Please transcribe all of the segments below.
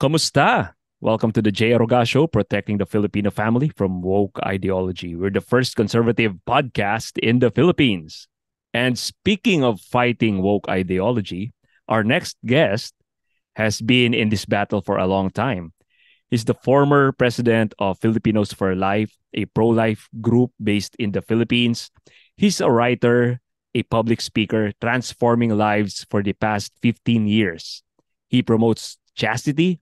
Kamusta? Welcome to the Jay Aroga Show, protecting the Filipino family from woke ideology. We're the first conservative podcast in the Philippines. And speaking of fighting woke ideology, our next guest has been in this battle for a long time. He's the former president of Filipinos for Life, a pro life group based in the Philippines. He's a writer, a public speaker, transforming lives for the past 15 years. He promotes chastity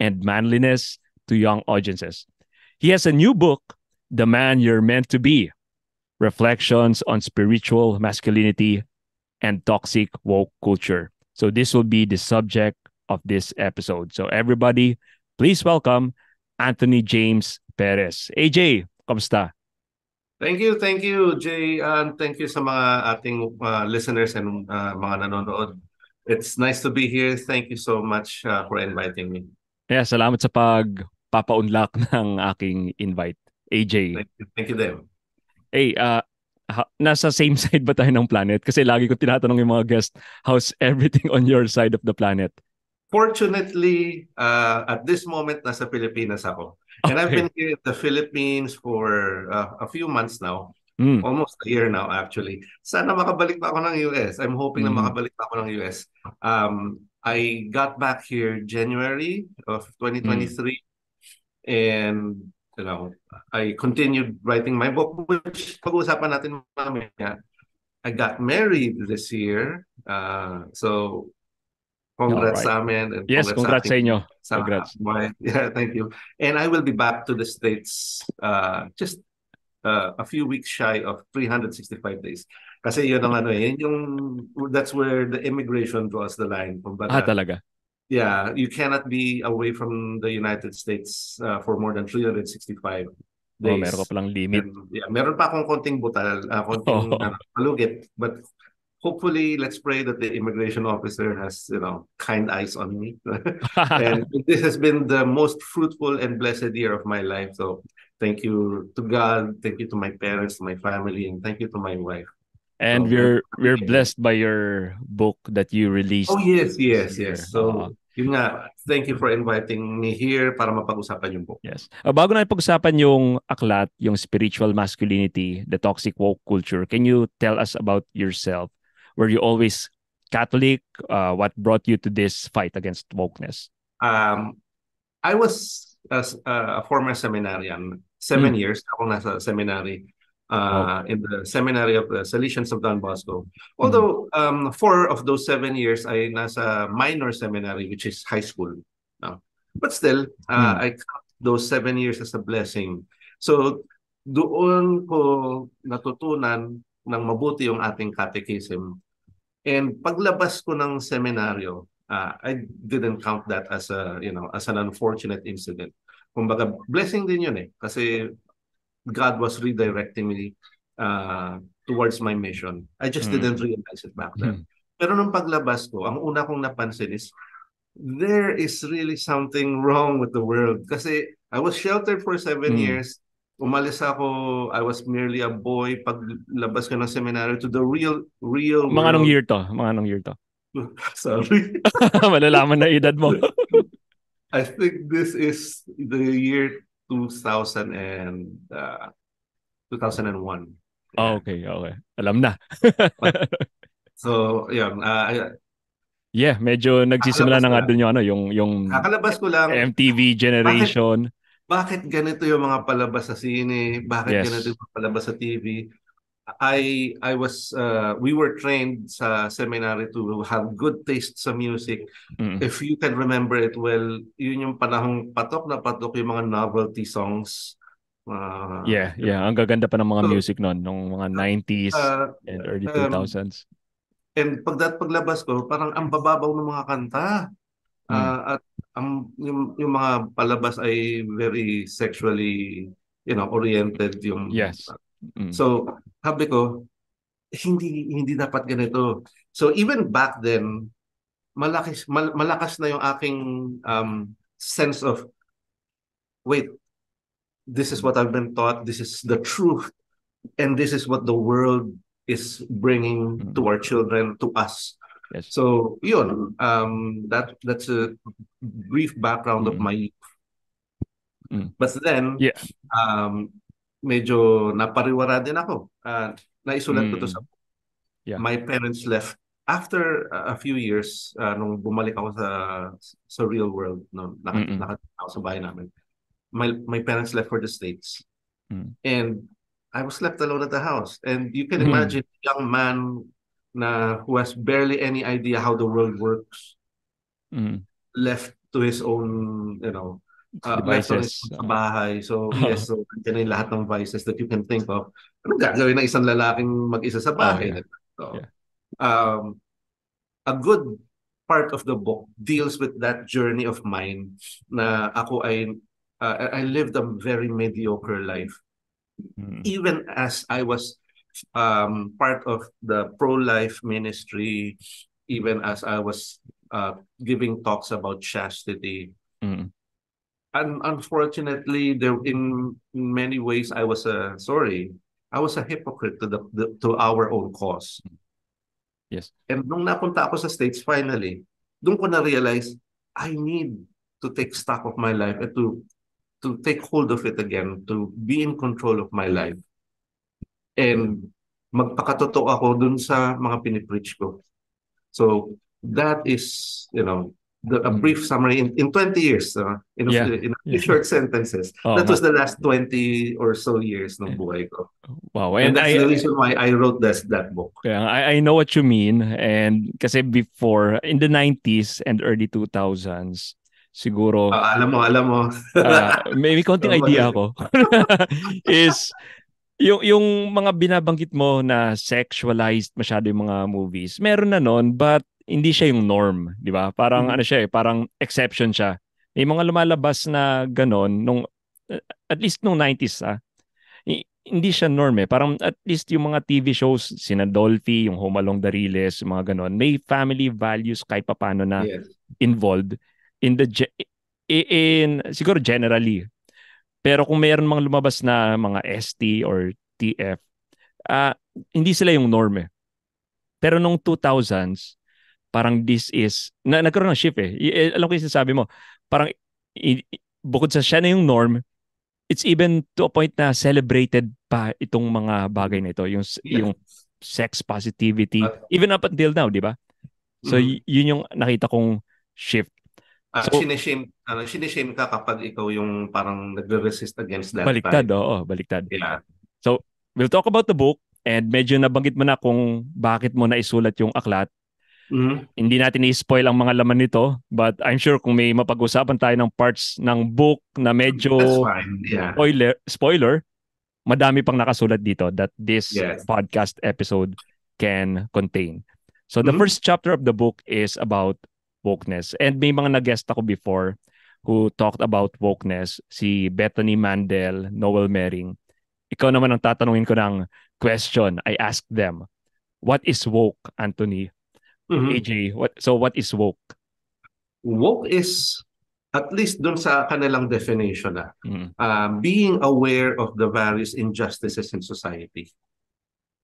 and manliness to young audiences. He has a new book, The Man You're Meant to Be: Reflections on Spiritual Masculinity and Toxic Woke Culture. So, this will be the subject of this episode. So, everybody, please welcome Anthony James Perez. AJ, kamusta? Thank you, Jay. Thank you sa mga ating listeners and mga nanonood. It's nice to be here. Thank you so much for inviting me. Yeah, salamat sa pagpapaunlak ng aking invite. AJ. Thank you, Dem. Hey, nasa same side ba tayo ng planet? Kasi lagi ko tinatanong yung mga guest, how's everything on your side of the planet? Fortunately, at this moment, nasa Pilipinas ako. And I've been here in the Philippines for a few months now. Almost a year now, actually. Sana makabalik pa ako ng US. I'm hoping na makabalik pa ako ng US. I got back here January of 2023. And, you know, I continued writing my book, which pag-uusapan natin mamaya. I got married this year. So, congrats sa amin. And yes, congrats sa inyo. Congrats. Yeah, thank you. And I will be back to the States just a few weeks shy of 365 days. Kasi yun ang that's where the immigration draws the line. Kumbaga, talaga? Yeah, you cannot be away from the United States for more than 365 days. Meron ka palang limit. And, yeah, meron pa akong konting butal, konting palugit. But hopefully, let's pray that the immigration officer has, kind eyes on me. And this has been the most fruitful and blessed year of my life. So thank you to God, thank you to my parents, to my family, and thank you to my wife. And we're blessed by your book that you released. Oh, yes. So, yun nga, thank you for inviting me here para mapag-usapan yung book. Yes. Bago na pag-usapan yung aklat, yung spiritual masculinity, the toxic woke culture, can you tell us about yourself? Were you always Catholic? What brought you to this fight against wokeness? I was a former seminarian. 7 years ako nasa seminary. In the seminary of the Salesians of Don Bosco. Although 4 of those 7 years ay nasa minor seminary, which is high school. No? But still, I count those 7 years as a blessing. So doon ko natutunan ng mabuti yung ating catechism. And paglabas ko ng seminaryo, I didn't count that as as an unfortunate incident. Kumbaga, blessing din yun kasi God was redirecting me towards my mission. I just didn't realize it back then. Pero nung paglabas ko, ang una kong napansin is, there is really something wrong with the world. Kasi I was sheltered for 7 years. Umalis ako, I was merely a boy. Paglabas ko ng seminary to the real world. Mga anong year to? Sorry. Malalaman na edad mo. I think this is the year 2000 and 2001. Oh, okay. Alam na. So, yun. Medyo nagsisimula na nga doon yung kakalabas ko lang, MTV generation. Bakit ganito yung mga palabas sa sine? Bakit ganito yung mga palabas sa TV? We were trained sa seminary to have good taste sa music. If you can remember it well, yun yung panahong patok na patok yung mga novelty songs. Ang gaganda pa ng mga music noon, nung mga 90s and early 2000s. And paglabas ko, parang ang bababaw ng mga kanta. At yung mga palabas ay very sexually, oriented yung. Yes. So, sabi ko, hindi dapat ganito. So even back then, malakas na yung aking sense of, wait, this is what I've been taught, this is the truth, and this is what the world is bringing to our children, to us. Yes. So yun, that's a brief background of Mm. my. Mm. But then, Yeah. um, medyo napariwara din ako. Naisulat ko to sa Mm. Yeah. my parents left after a few years, nung bumalik ako sa real world, no, Mm. nakatira ako sa bahay namin. My parents left for the States, Mm. and I was left alone at the house. And you can Mm. imagine a young man who has barely any idea how the world works, Mm. left to his own, left on his Devices. own sa bahay. So Uh, yes, so yan yung lahat ng vices that you can think of. Anong gagawin ng isang lalaking mag-isa sa oh bahay? yeah. Di ba? So, Yeah. um, a good part of the book deals with that journey of mine na I lived a very mediocre life. Mm. Even as I was part of the pro-life ministry, even as I was giving talks about chastity. Mm. And unfortunately, there in many ways I was a hypocrite to our own cause. Yes. And nung napunta ako sa States finally, doon ko na-realize I need to take stock of my life and to take hold of it again, to be in control of my life. And magpakatotoo ako dun sa mga pinipreach ko. So that is, a Mm. brief summary in 20 years, Yeah. in a few Yeah. short sentences. Oo That nga. was the last 20 or so years ng buhay ko. Wow. And And that's the reason why I wrote that book. yeah, I know what you mean. And kasi before, in the 90s and early 2000s, siguro, Alam mo. may konting idea ako, is yung mga binabanggit mo na sexualized masyado yung mga movies, meron na nun, but hindi siya yung norm, di ba? Parang ano siya parang exception siya. May mga lumalabas na ganon at least nung 90s hindi siya norm Parang at least yung mga TV shows, sina Dolphy, yung Home Along the Riles, yung mga ganon, may family values kahit papaano na Yes. involved in siguro generally. Pero kung mayroon mga lumabas na mga ST or TF, ah hindi sila yung norm Pero nung 2000s, parang nagkaroon ng shift alam ko yung sinasabi mo. Parang bukod sa siya na yung norm, it's even to a point na celebrated pa itong mga bagay na ito, yung Yeah. sex positivity, At, even up until now, di ba? So mhm. yun yung nakita kong shift. So Sinishame ka kapag ikaw yung parang nagre-resist against that baliktad, type. oo, baliktad. Yeah. So we'll talk about the book and medyo nabanggit mo na kung bakit mo naisulat yung aklat. Mhm. Hindi natin i-spoil ang mga laman nito, but I'm sure kung may mapag-usapan tayo ng parts ng book na That's medyo fine. Yeah. spoiler, madami pang nakasulat dito that this Yes. podcast episode can contain. So the Mhm. first chapter of the book is about wokeness. And may mga nag-guest ako before who talked about wokeness, si Bethany Mandel, Noel Mering. Ikaw naman ang tatanungin ko ng question. I asked them, what is woke, Anthony? Mhm. AJ, what is woke? Woke is, at least dun sa kanilang definition, Mm. being aware of the various injustices in society.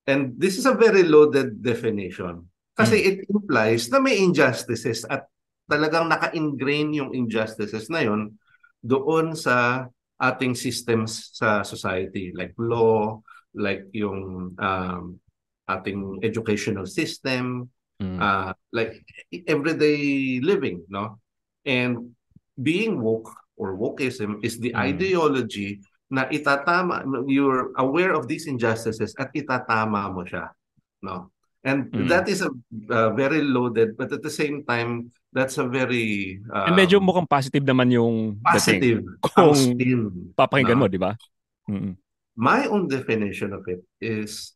And this is a very loaded definition. Kasi Mm. it implies na may injustices at talagang naka-ingrain yung injustices na yun doon sa ating systems sa society, like law, like yung ating educational system, Mm. like everyday living, no? And being woke or wokeism is the Mm. ideology na itatama, you're aware of these injustices at itatama mo siya, no? And Mm. that is a very loaded, but at the same time, that's a very And medyo mukhang positive naman yung dating. positive ang Kung spin, papakinggan mo, no? di ba? Mm. My own definition of it is,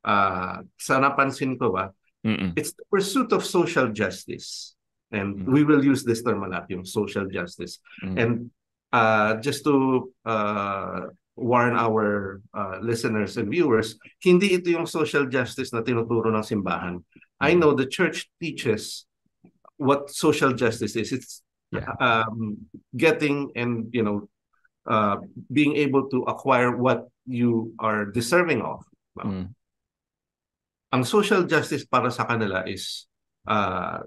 sa napansin ko ba, Mm. it's the pursuit of social justice. And Mm. we will use this term a lot, yung social justice. Mm. And just to warn our listeners and viewers, hindi ito yung social justice na tinuturo ng simbahan. I Mm. know the church teaches what social justice is. It's Yeah. getting and being able to acquire what you are deserving of. Mm. Ang social justice para sa kanila is uh,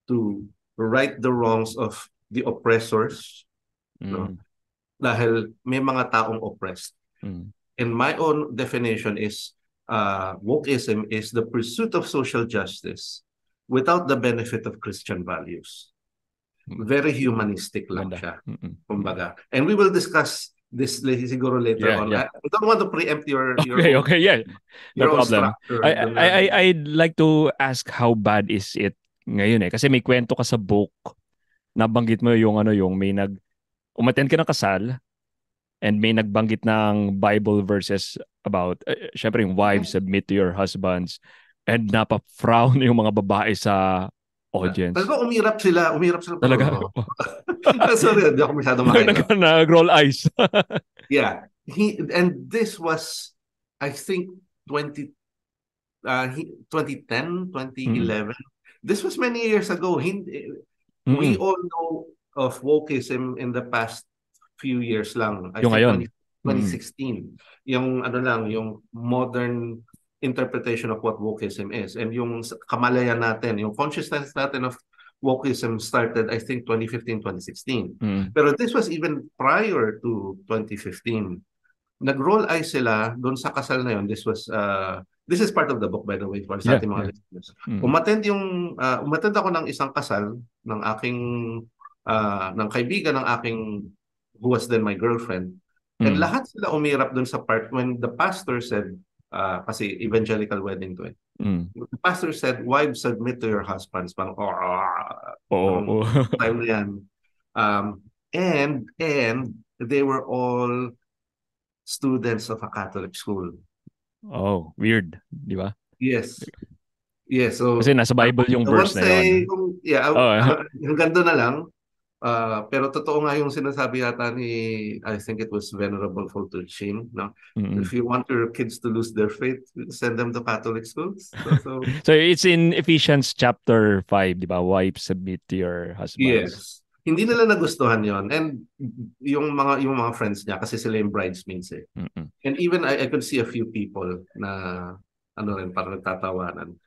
to right the wrongs of the oppressors, no? Dahil may mga taong oppressed. And my own definition is wokeism is the pursuit of social justice without the benefit of Christian values. Very humanistic lang siya, kumbaga. And we will discuss this siguro later on. Yeah. I don't want to preempt your okay, yeah. No problem. structure. I'd like to ask how bad is it ngayon eh. Kasi may kwento ka sa book, nabanggit mo yung may umattend ka ng kasal, and may nagbanggit ng Bible verses about, syempre yung wives submit to your husbands, and napa-frown yung mga babae sa audience. Talaga umirap sila. Talaga? Sorry, hindi ako masyado makita. Nag-roll eyes. Yeah. And this was, I think, 2010, 2011. This was many years ago. We all know of wokeism in the past few years lang. I think 2016. Yung yung modern interpretation of what wokeism is. And yung kamalayan natin, yung consciousness natin of wokeism started, I think, 2015, 2016. Pero this was even prior to 2015. Nag-roll eyes sila doon sa kasal na yun. This is part of the book, by the way, for sa ating mga listeners. Umattend ako ng isang kasal ng aking ng kaibigan ng aking who was then my girlfriend. And lahat sila umirap doon sa part when the pastor said, kasi evangelical wedding to it. The pastor said, wives submit to your husbands. Time na yan. And they were all students of a Catholic school. Oh, weird. Di ba? Yes. Yes. So, kasi nasa Bible yung verse na yun. Hanggang doon na lang. Pero totoo nga yung sinasabi yata ni, I think it was Venerable Fulton Sheen, no? If you want your kids to lose their faith, send them to Catholic schools. So it's in Ephesians chapter 5, di ba? Wives submit to your husbands. Yes. Hindi nila nagustuhan yon. And yung mga friends niya, kasi sila yung bridesmaids eh. And even I could see a few people na parang nagtatawanan.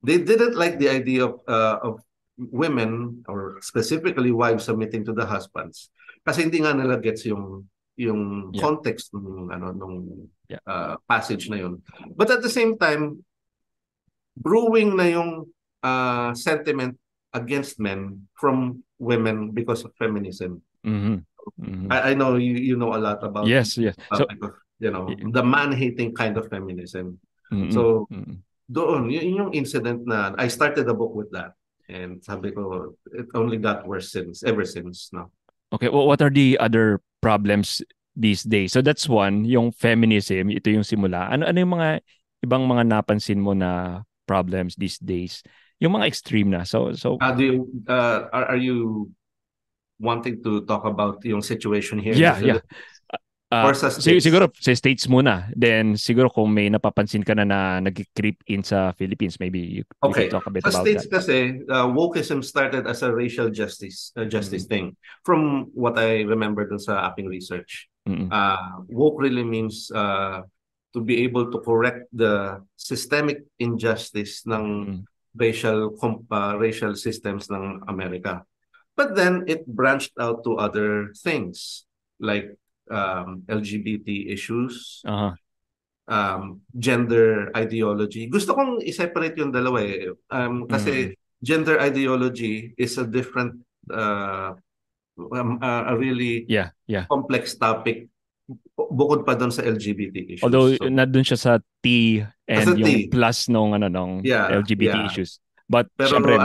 They didn't like the idea of women, or specifically wives, submitting to the husbands, kasi hindi nga nila gets yung context ng passage na yun. But at the same time, brewing na yung sentiment against men from women because of feminism. I know you know a lot about yes. So, the man-hating kind of feminism. So doon yung incident na I started the book with that. And sabi ko, it only got worse ever since. No? Okay, well, what are the other problems these days? So that's one, yung feminism, ito yung simula. Ano yung mga ibang mga napansin mo na problems these days? Yung mga extreme na. So are you wanting to talk about yung situation here? Yeah. Or sa States? Siguro sa States muna. Then siguro kung may napapansin ka na nag-creep in sa Philippines, maybe you could talk a bit about States that. Kasi wokeism started as a racial justice thing. From what I remember dun sa aking research. Woke really means to be able to correct the systemic injustice ng racial systems ng Amerika. But then it branched out to other things like LGBT issues, gender ideology. Gusto kong i-separate yung dalawa eh. Kasi gender ideology is a different, a really complex topic bukod pa doon sa LGBT issues. Although nandun siya sa T and yung plus nung LGBT issues. But pero syempre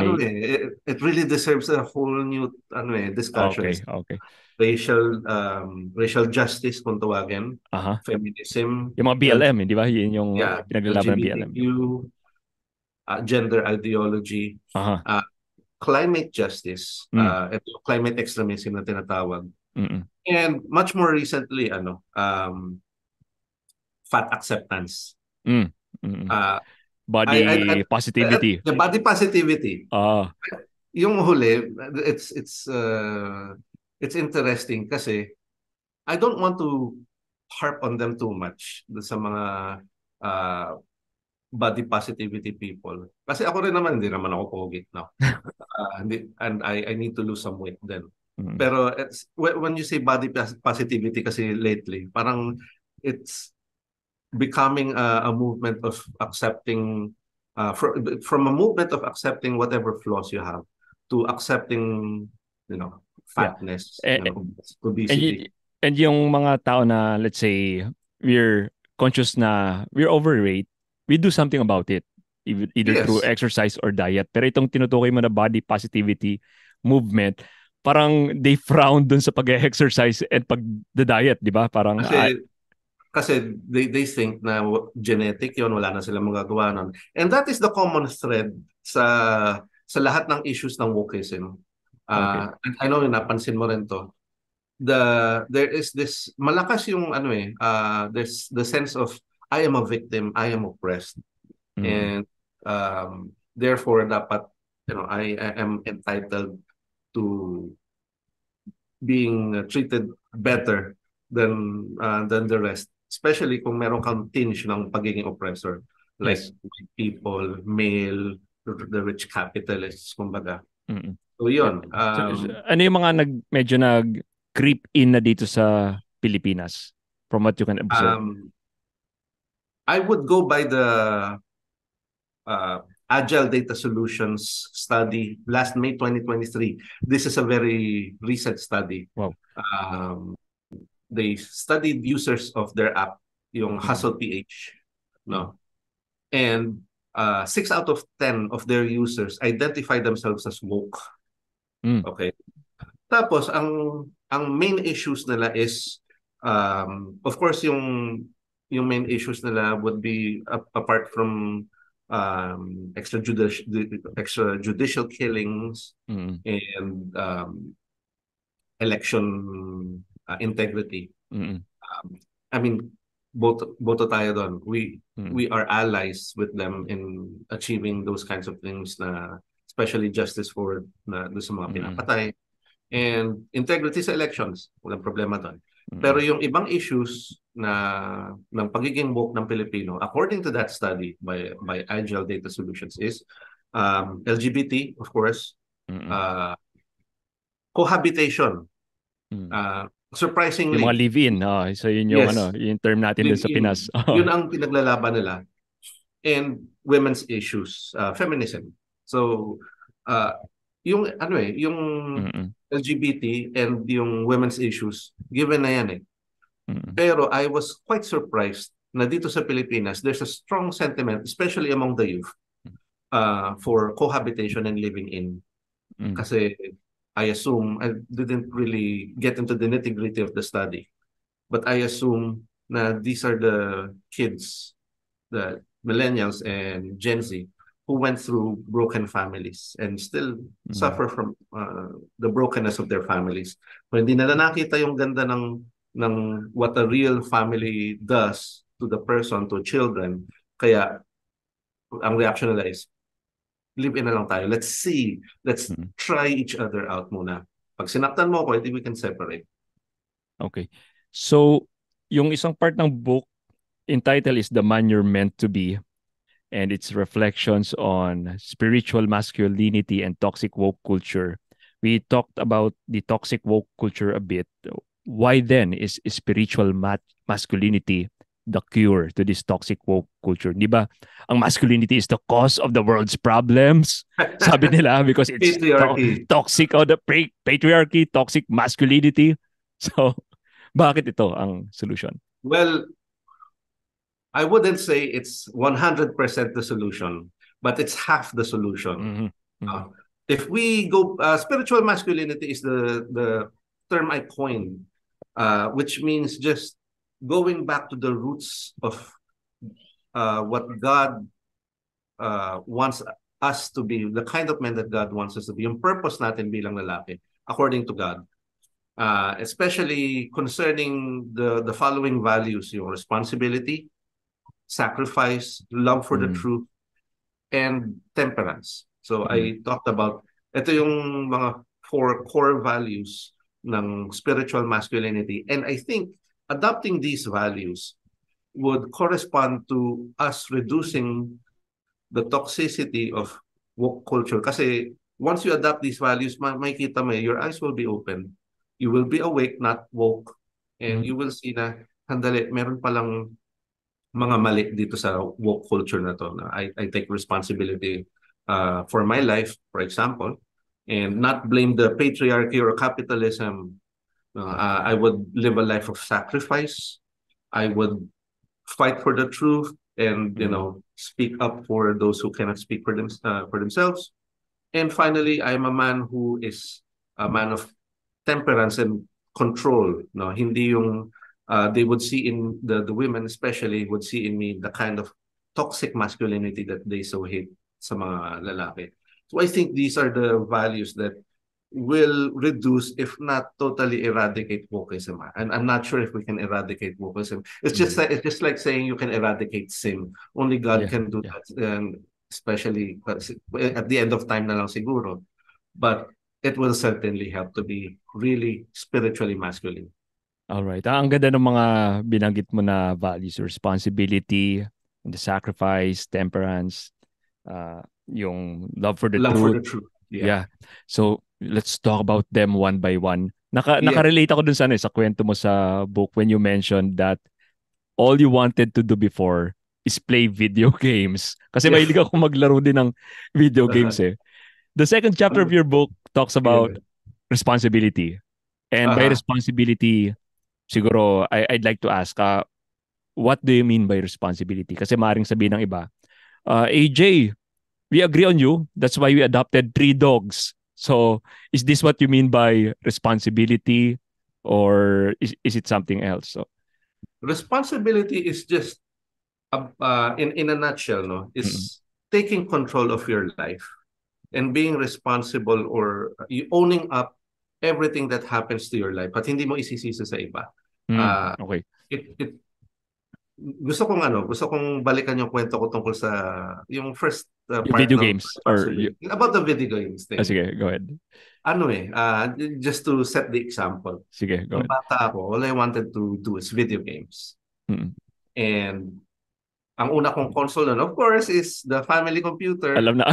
it really deserves a whole new discussion. Okay. Racial justice kung tawagin, feminism, yung mga BLM, di ba? Yun yung pinaglalaban ng BLM. Gender ideology, climate justice, climate extremism na tinatawag. And much more recently, fat acceptance. Body positivity. The body positivity. Yung huli, it's interesting kasi I don't want to harp on them too much sa mga body positivity people. Kasi ako rin naman, hindi naman ako pogi, no? And I need to lose some weight then. Pero when you say body positivity kasi lately, parang it's becoming a movement of accepting from a movement of accepting whatever flaws you have to accepting, you know, Yeah. fatness And, and and, obesity. and yung mga tao na, let's say, we're conscious na we're overweight, we do something about it. Either through Yes. exercise or diet. Pero itong tinutukoy mo na body positivity movement, parang they frown dun sa pag-exercise and pag-diet, di ba? Parang, Kasi they think na genetic yon, wala na silang magagawa nun. And that is the common thread sa lahat ng issues ng wokeism. okay. And I know napansin mo rin to. There is this malakas yung there's the sense of I am a victim, I am oppressed. And therefore dapat I am entitled to being treated better than the rest, especially kung meron kang tinge ng pagiging oppressor, like Yes. people, male, the rich capitalists, kumbaga. Mm-mm. So yun. Ano yung mga medyo nag-creep in na dito sa Pilipinas from what you can observe? I would go by the Agile Data Solutions study last May 2023. This is a very recent study. Wow. They studied users of their app, yung Hustle PH, no? And 6 out of 10 of their users identify themselves as woke. Okay. Tapos ang main issues nila is of course yung main issues nila would be apart from extrajudicial killings and election integrity. I mean, boto tayo doon. We are allies with them in achieving those kinds of things, na especially justice for na sa mga pinapatay and integrity sa elections. Walang problema doon. Pero yung ibang issues na ng pagiging woke ng Pilipino, according to that study by Agile Data Solutions, is LGBT, of course, cohabitation. Surprisingly, yung mga live-in, so yun yung yes, yung term natin din sa Pinas. Yun ang pinaglalaban nila. And women's issues, feminism. So yung yung LGBT and yung women's issues, given na yan eh. Pero I was quite surprised na dito sa Pilipinas, there's a strong sentiment, especially among the youth, for cohabitation and living in. Kasi I assume, I didn't really get into the nitty-gritty of the study, but I assume na these are the kids, the millennials and Gen Z, who went through broken families and still suffer from the brokenness of their families. Kung hindi nila nakita yung ganda ng what a real family does to the person, to children, kaya ang reaction nila is, live in na lang tayo. Let's see. Let's try each other out muna. Pag sinaktan mo ako, we can separate. Okay. So, yung isang part ng book entitled is The Man You're Meant to Be, and its reflections on spiritual masculinity and toxic woke culture. We talked about the toxic woke culture a bit. Why then is spiritual masculinity the cure to this toxic woke culture? Di ba? Ang masculinity is the cause of the world's problems. Sabi nila, because it's toxic, the patriarchy, toxic masculinity. So, bakit ito ang solution? Well, I wouldn't say it's 100% the solution, but it's half the solution. If we go, spiritual masculinity is the term I coined, which means just going back to the roots of what God wants us to be, the kind of men that God wants us to be, yung purpose natin bilang lalaki, according to God. Especially concerning the following values, yung responsibility, sacrifice, love for the truth, and temperance. So I talked about, ito yung mga 4 core values ng spiritual masculinity. And I think adopting these values would correspond to us reducing the toxicity of woke culture. Kasi once you adopt these values, makikita mo, your eyes will be open. You will be awake, not woke. And you will see na, handali, meron palang mga mali dito sa woke culture na to. Na I take responsibility for my life, for example, and not blame the patriarchy or capitalism. I would live a life of sacrifice. I would fight for the truth and speak up for those who cannot speak for themselves. And finally, I'm a man who is a man of temperance and control. No, hindi yung they would see in the women especially would see in me the kind of toxic masculinity that they so hate sa mga lalaki. So I think these are the values that will reduce, if not totally eradicate wokeism. And I'm not sure if we can eradicate wokeism. It's just like saying you can eradicate sin. Only God can do that. And especially at the end of time na lang siguro. But it will certainly help to be really spiritually masculine. All right. Ang ganda ng mga binanggit mo na values, responsibility, the sacrifice, temperance, yung love for the Love truth. for the truth. Yeah. So let's talk about them one by one. Nakarelate ako dun sa kwento mo sa book when you mentioned that all you wanted to do before is play video games. Kasi mahilig ako maglaro din ng video games eh. The second chapter of your book talks about responsibility. And by responsibility, siguro I'd like to ask, what do you mean by responsibility? Kasi maaaring sabihin ng iba, AJ, we agree on you. That's why we adopted 3 dogs. So, is this what you mean by responsibility, or is it something else? So, responsibility is just, in a nutshell, no, is taking control of your life and being responsible or owning up everything that happens to your life. At hindi mo isisisi sa iba. Okay. Gusto kong balikan yung kwento ko tungkol sa yung first part video ng games or about the video games thing. Sige, go ahead. Just to set the example. Sige, go ahead. Bata ako, all I wanted to do is video games. And ang una kong console nun, of course, is the family computer. Alam na.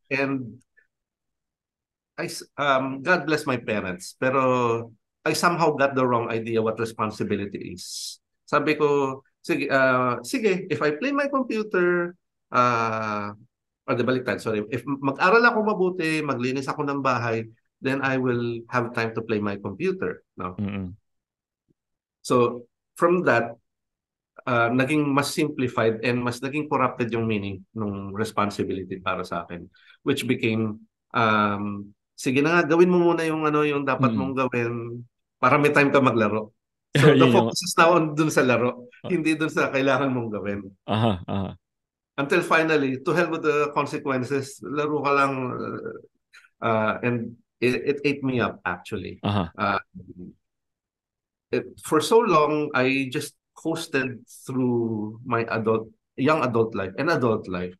And God bless my parents, pero I somehow got the wrong idea what responsibility is. Sabi ko, sige, if I play my computer, sorry, if mag-aral ako mabuti, maglinis ako ng bahay, then I will have time to play my computer. No? So, from that, naging mas simplified and mas naging corrupted yung meaning ng responsibility para sa akin, which became, sige na nga, gawin mo muna yung dapat mong gawin para may time ka maglaro. So the focus is now on dun sa laro, hindi dun sa kailangan mong gawin. Until finally, to hell with the consequences, laro ka lang, and it ate me up actually. For so long, I just coasted through my young adult life and adult life.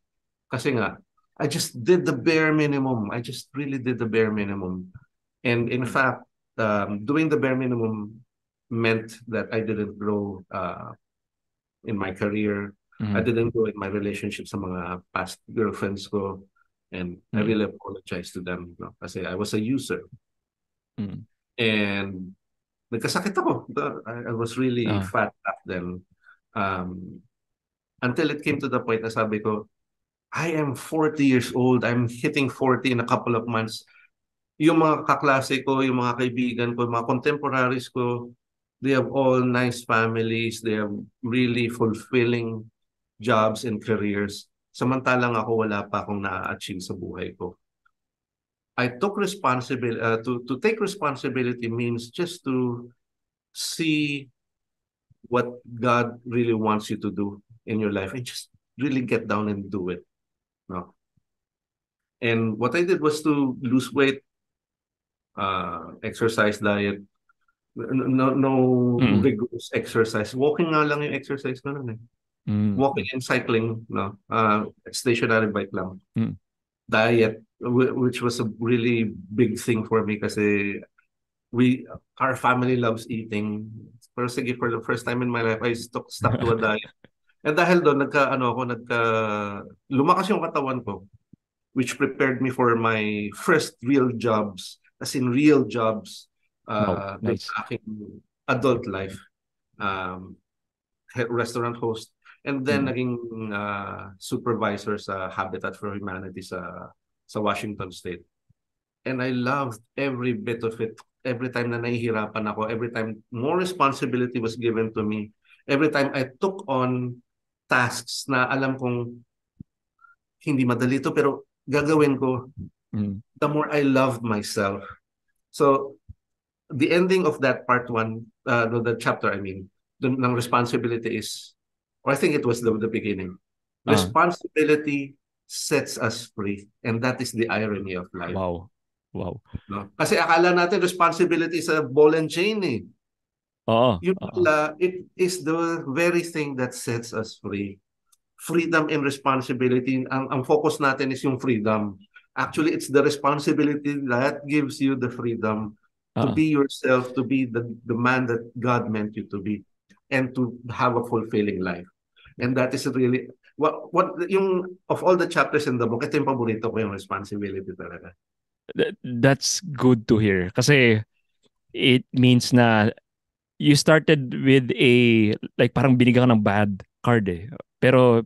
Kasi nga, I just did the bare minimum. I just really did the bare minimum. And in fact, doing the bare minimum meant that I didn't grow in my career. I didn't grow in my relationships sa mga past girlfriends ko. And I really apologize to them. No? Kasi I was a user. And nagkasakit ako. I was really fat back then. Until it came to the point na sabi ko, I am 40 years old. I'm hitting 40 in a couple of months. Yung mga kaklase ko, yung mga kaibigan ko, mga contemporaries ko, they have all nice families. They have really fulfilling jobs and careers. Samantalang ako, wala pa akong na-achieve sa buhay ko. I took responsibility. To take responsibility means just to see what God really wants you to do in your life and just really get down and do it. No? And what I did was to lose weight, exercise, diet, no rigorous exercise. Walking nga lang yung exercise ko nun eh. Walking and cycling, no, stationary bike lang. Diet, which was a really big thing for me kasi our family loves eating. Pero sige, for the first time in my life, I stuck to a diet. And dahil doon, lumakas yung katawan ko, which prepared me for my first real jobs, as in real jobs, Wow, dun nice. sa aking adult life. Um, Restaurant host, and then Mm. naging supervisor sa Habitat for Humanity sa Washington State. And I loved every bit of it. Every time na nahihirapan ako, every time more responsibility was given to me, every time I took on tasks na alam kong hindi madali to pero gagawin ko, Mm. the more I loved myself. So the ending of that part one, the chapter, I mean, ng responsibility is, or I think it was the beginning. Ah, Responsibility sets us free, and that is the irony of life. wow. Wow. No? Kasi akala natin responsibility is a ball and chain eh. Oo, Yun oo. pala, it is the very thing that sets us free. Freedom and responsibility, ang focus natin is yung freedom. Actually, it's the responsibility that gives you the freedom to Ah. be yourself, to be the man that God meant you to be, and to have a fulfilling life. And that is really, what yung, of all the chapters in the book, ito yung paborito ko, yung responsibility talaga. That's good to hear. Kasi it means na you started with a, like parang binigyan ka ng bad card eh. Pero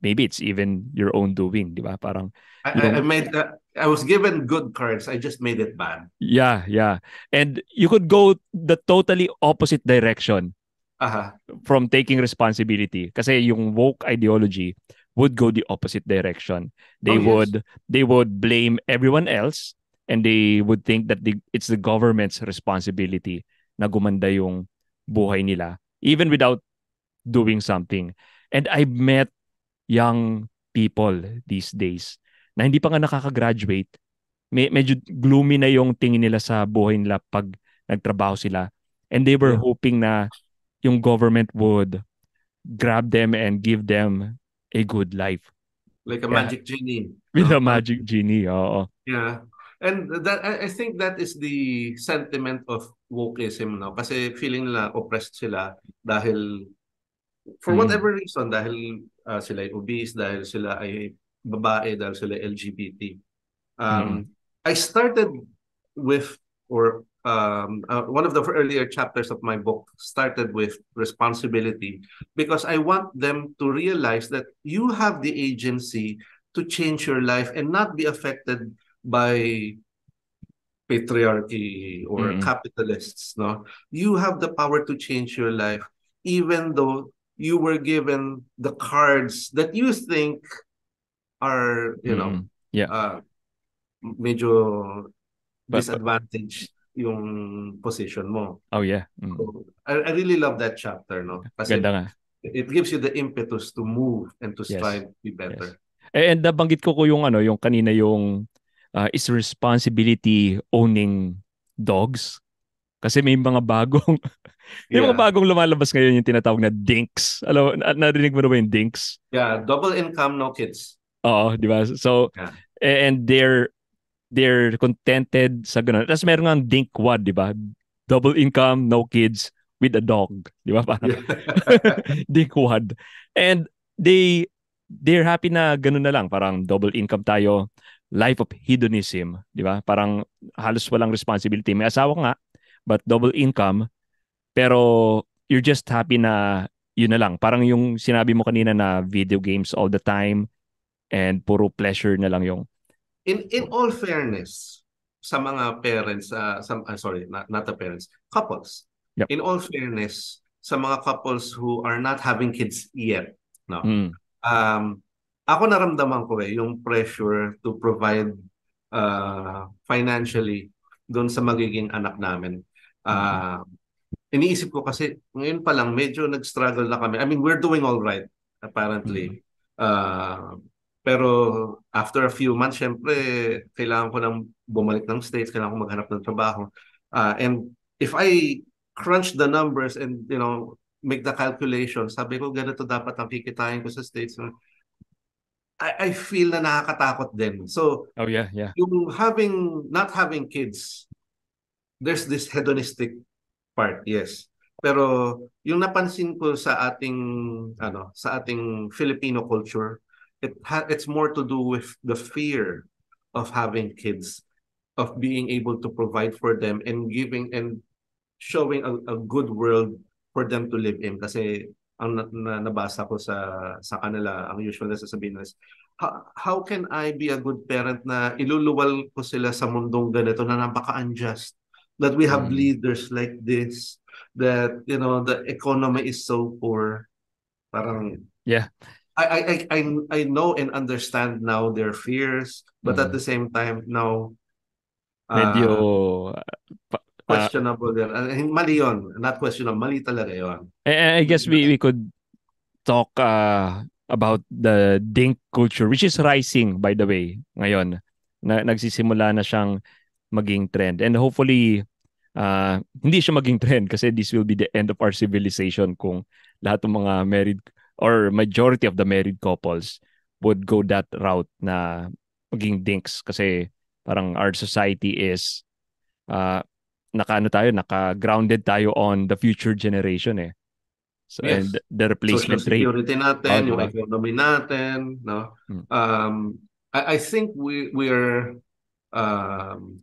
maybe it's even your own doing, di ba? Parang I yung, made, I was given good cards, I just made it bad. yeah, yeah. And you could go the totally opposite direction Aha. from taking responsibility. Kasi yung woke ideology would go the opposite direction. Oh, They yes. would they would blame everyone else, and they would think that it's the government's responsibility na gumanda yung buhay nila even without doing something. And I've met young people these days na hindi pa nga nakaka-graduate. Medyo gloomy na yung tingin nila sa buhay nila pag nagtrabaho sila. And they were Yeah. hoping na yung government would grab them and give them a good life. Like a Yeah, magic genie, with a no? Parang, magic genie. Oo. yeah. And that, I think that is the sentiment of wokeism, no? Kasi feeling nila oppressed sila dahil for Mm, whatever reason, dahil sila ay obese, dahil sila ay babae, dahil sila LGBT. mm, I started with, or one of the earlier chapters of my book started with responsibility, because I want them to realize that you have the agency to change your life and not be affected by patriarchy or mm, capitalists. No, you have the power to change your life, even though you were given the cards that you think are, mm. Yeah. uh, medyo But disadvantage yung position mo. oh yeah. So, I really love that chapter, no? Kasi Ganda nga. it gives you the impetus to move and to Yes. strive to be Yes. better. And nabanggit ko yung ano, yung kanina yung is responsibility owning dogs. Kasi may mga bagong may mga Yeah. bagong lumalabas ngayon yung tinatawag na dinks. Alam, narinig mo na ba yung dinks? Yeah, double income, no kids. Oo, di ba? So, Yeah. and they're contented sa ganun. Tapos meron nga dinkwad, di ba? Double income, no kids, with a dog. Di ba? Parang Yeah. dinkwad. And they're happy na ganun na lang. Parang double income tayo. Life of hedonism. Di ba? Parang halos walang responsibility. May asawa nga, but double income. Pero you're just happy na yun na lang. Parang yung sinabi mo kanina na video games all the time and puro pleasure na lang yung In all fairness, sa mga parents, sorry, not the parents, couples. yep. In all fairness, sa mga couples who are not having kids yet, no. Mm. Ako naramdaman ko yung pressure to provide financially doon sa magiging anak namin. Mm. Iniisip ko kasi ngayon pa lang medyo nag-struggle na kami. I mean, we're doing all right Mm. apparently. Pero after a few months, syempre kailangan ko nang bumalik ng States, kailangan ko maghanap ng trabaho. And if I crunch the numbers and make the calculation, sabi ko ganito dapat ang kikitain ko sa States. I feel na nakakatakot din. So, Oh yeah, yeah. yung not having kids, there's this hedonistic part, yes. pero yung napansin ko sa ating Filipino culture, it's more to do with the fear of having kids, of being able to provide for them and giving and showing a good world for them to live in. Kasi ang nabasa ko sa kanila, ang usual na sasabihin is, how can I be a good parent na iluluwal ko sila sa mundong ganito na napaka-unjust, that we have leaders like this, that the economy is so poor. Parang Yeah. I know and understand now their fears, but at the same time now Medyo questionable din. Mali yun. Not questionable. Mali talaga yun. I guess we could talk about the dink culture, which is rising, by the way, ngayon. Nagsisimula na siyang maging trend. And hopefully, hindi siya maging trend kasi this will be the end of our civilization kung lahat ng mga married or majority of the married couples would go that route na maging dinks kasi parang our society is naka-grounded tayo on the future generation eh. So, yes. And the replacement Social security rate. natin, yung Diba? economy natin, no? I think we're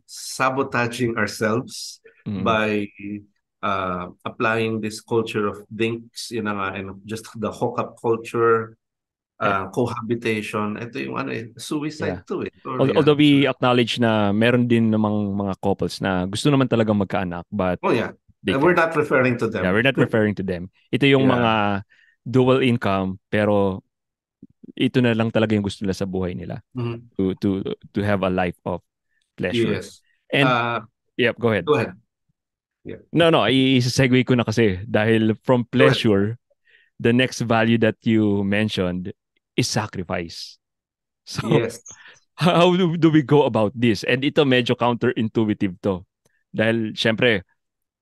sabotaging ourselves by applying this culture of dinks, and just the hookup culture, cohabitation. Ito yung suicide to it. Although we acknowledge na meron din namang mga couples na gusto naman talagang magkaanak, but we're not referring to them. Yeah, we're not referring to them. Ito yung mga dual income pero ito na lang talaga yung gusto nila sa buhay nila. To have a life of pleasure. Yes. And go ahead. Go ahead. Yeah. No, i-segue ko na kasi dahil from pleasure, the next value that you mentioned is sacrifice. So, yes. How do we go about this? And ito medyo counterintuitive to. Dahil syempre,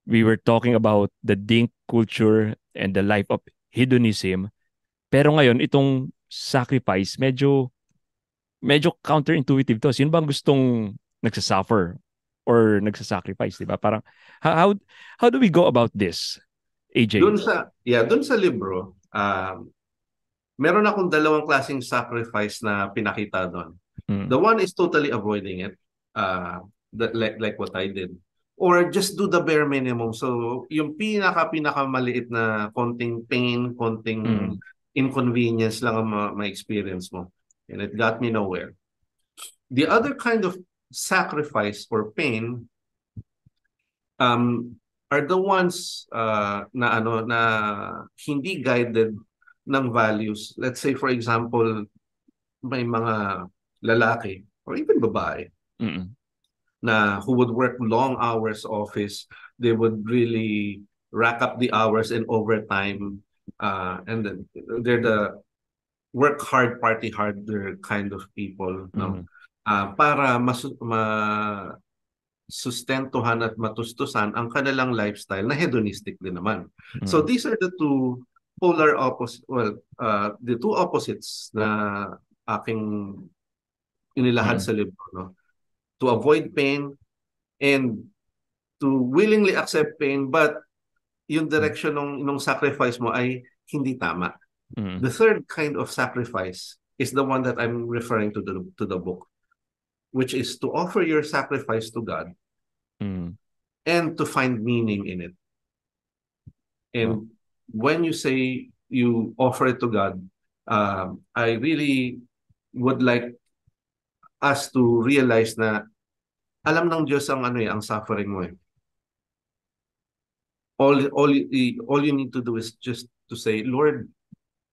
we were talking about the dink culture and the life of hedonism. Pero ngayon, itong sacrifice, medyo counterintuitive to. Sino bang gustong nagsasuffer or nagsasacrifice, di ba? Parang, how do we go about this, AJ? Doon sa libro, meron akong dalawang klaseng sacrifice na pinakita doon. The one is totally avoiding it, like what I did. Or just do the bare minimum. So, yung pinaka-maliit na konting pain, konting inconvenience lang ang ma-experience mo. And it got me nowhere. The other kind of sacrifice or pain are the ones na hindi guided ng values. Let's say, for example, may mga lalaki or even babae na who would work long hours office. They would really rack up the hours and overtime, and then they're the work hard, party harder kind of people, no? Para sustentuhan at matustusan ang kanilang lifestyle na hedonistic din naman. So these are the two polar opposite, the two opposites na aking inilahad sa libro, no? To avoid pain and to willingly accept pain, but yung direction ng sacrifice mo ay hindi tama. The third kind of sacrifice is the one that I'm referring to the book, which is to offer your sacrifice to God and to find meaning in it. And when you say you offer it to God, I really would like us to realize na alam ng Diyos ang ang suffering mo eh. All you need to do is just to say, Lord,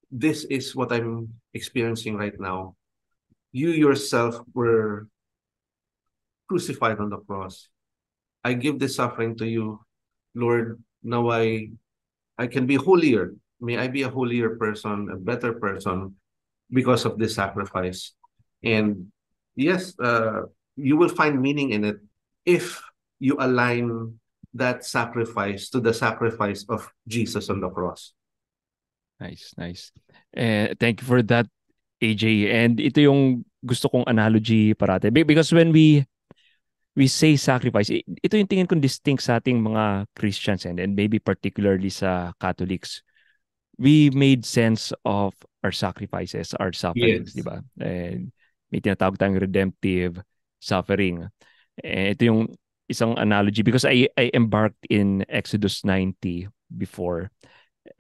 this is what I'm experiencing right now. You yourself were crucified on the cross. I give this suffering to you, Lord. Now I can be holier. May I be a holier person, a better person because of this sacrifice. And yes, you will find meaning in it if you align that sacrifice to the sacrifice of Jesus on the cross. Nice. Thank you for that, AJ. And ito yung gusto kong analogy parate. Because when we we say sacrifice. Ito yung tingin kong distinct sa ating mga Christians and maybe particularly sa Catholics. We made sense of our sacrifices, our sufferings, di Yes. ba? And may tinatawag tayong redemptive suffering. Ito yung isang analogy because I embarked in Exodus 90 before.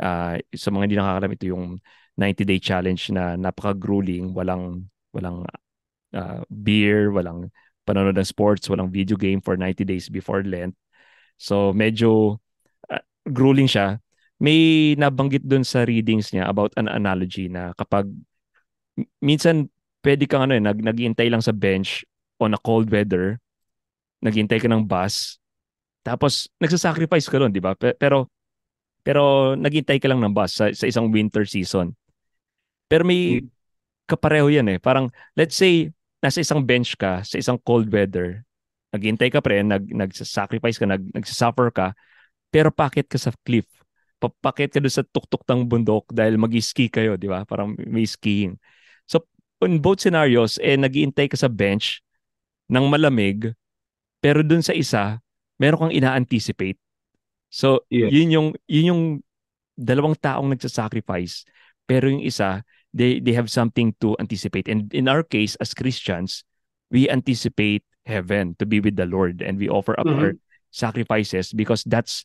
Sa mga hindi nakakalam, ito yung 90-day challenge na napaka-grueling, walang beer, walang panonood ng sports, walang video game for 90 days before Lent. So medyo grueling siya. May nabanggit doon sa readings niya about an analogy na kapag minsan pwede kang naghihintay lang sa bench on a cold weather, naghihintay ka ng bus, tapos nagsasacrifice ka doon, di ba? Pero naghihintay ka lang ng bus sa isang winter season. Pero may Mm. kapareho yan eh. Parang let's say nasa isang bench ka sa isang cold weather, naghihintay ka pa rin, nagsasacrifice ka, nagsasuffer ka, pero pakit ka sa cliff. Papakit ka doon sa tuktok ng bundok dahil mag-ski kayo, di ba? Parang may skiing. So, in both scenarios, nag-iintay ka sa bench ng malamig, pero doon sa isa, meron kang ina-anticipate. So, Yes. yun yung dalawang taong nagsasacrifice, pero yung isa, they have something to anticipate. And in our case, as Christians, we anticipate heaven to be with the Lord and we offer up our Mhm. sacrifices because that's